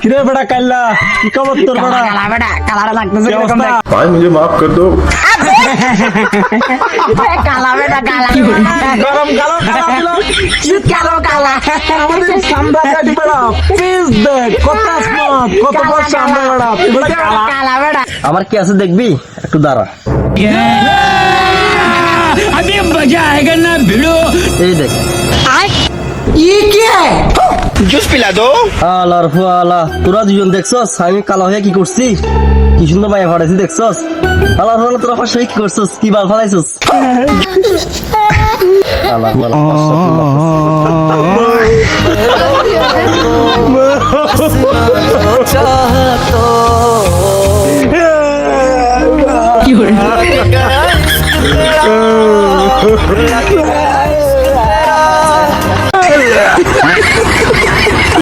किरे बेटा कल्ला कब तोर बड़ा काला बेटा काला लगता क्या अवस्था भाई मुझे माफ कर दो। काला बेटा काला गरम गरम खाना पिला কালো কালা আমাদের সামরা কাটি বেড়া প্লিজ দেখ কত স্মার্ট কত বড় সামরা বেড়া তুই বেড়া কালা কালা বেটা আমার কি আছে দেখবি একটু দাঁড়া अभी मजा आएगा ना भिड़ो। এই দেখ ये क्या है जूस पिला दो। আলার ফুয়ালা তোরা দুজন দেখছস আমি কালো হয়ে কি করছি কি সুন্দর মায়া ফাড়াইছি দেখছস আলার ফুয়ালা তোরা পাশে কি করছস কি বাল ফালাইছস আলার ফুয়ালা क्यों